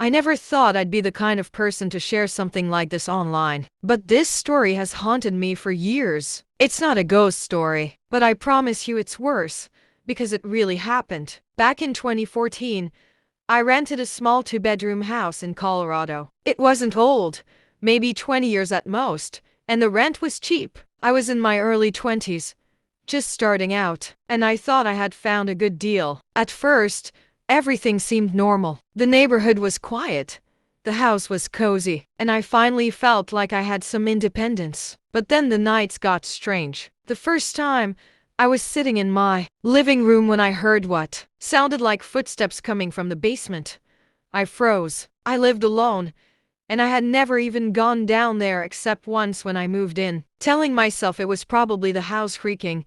I never thought I'd be the kind of person to share something like this online, but this story has haunted me for years. It's not a ghost story, but I promise you it's worse, because it really happened. Back in 2014, I rented a small two-bedroom house in Colorado. It wasn't old, maybe 20 years at most, and the rent was cheap. I was in my early 20s, just starting out, and I thought I had found a good deal. At first, everything seemed normal. The neighborhood was quiet, the house was cozy, and I finally felt like I had some independence. But then the nights got strange. The first time, I was sitting in my living room when I heard what sounded like footsteps coming from the basement. I froze. I lived alone, and I had never even gone down there except once when I moved in. Telling myself it was probably the house creaking,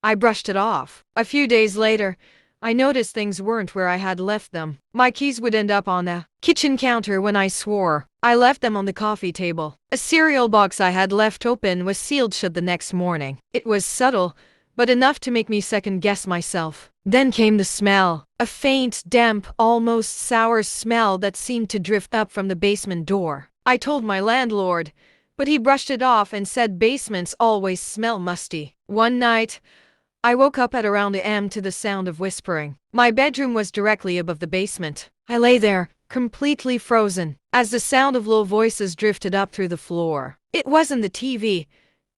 I brushed it off. A few days later, I noticed things weren't where I had left them. My keys would end up on the kitchen counter when I swore. I left them on the coffee table. A cereal box I had left open was sealed shut the next morning. It was subtle, but enough to make me second-guess myself. Then came the smell, a faint, damp, almost sour smell that seemed to drift up from the basement door. I told my landlord, but he brushed it off and said basements always smell musty. One night, I woke up at around a.m. to the sound of whispering. My bedroom was directly above the basement. I lay there, completely frozen, as the sound of low voices drifted up through the floor. It wasn't the TV.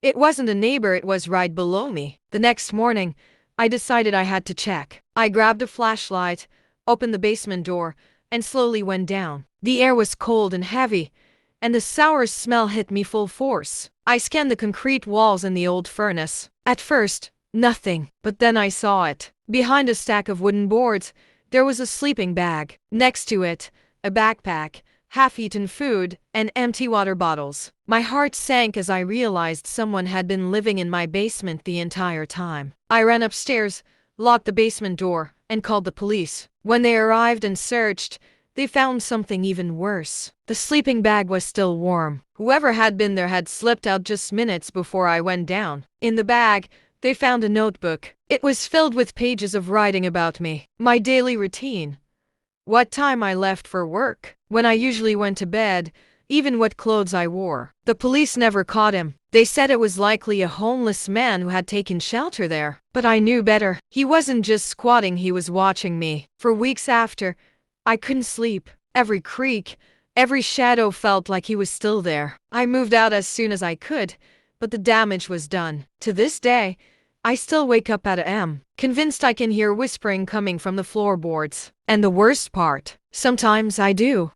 It wasn't a neighbor, it was right below me. The next morning, I decided I had to check. I grabbed a flashlight, opened the basement door, and slowly went down. The air was cold and heavy, and the sour smell hit me full force. I scanned the concrete walls and the old furnace. At first, nothing, but then I saw it. Behind a stack of wooden boards, there was a sleeping bag. Next to it, a backpack, half-eaten food, and empty water bottles. My heart sank as I realized someone had been living in my basement the entire time. I ran upstairs, locked the basement door, and called the police. When they arrived and searched, they found something even worse. The sleeping bag was still warm. Whoever had been there had slipped out just minutes before I went down. In the bag, they found a notebook. It was filled with pages of writing about me, my daily routine, what time I left for work, when I usually went to bed, even what clothes I wore. The police never caught him. They said it was likely a homeless man who had taken shelter there. But I knew better. He wasn't just squatting, he was watching me. For weeks after, I couldn't sleep. Every creak, every shadow felt like he was still there. I moved out as soon as I could, but the damage was done. To this day, I still wake up at a.m., convinced I can hear whispering coming from the floorboards. And the worst part, sometimes I do.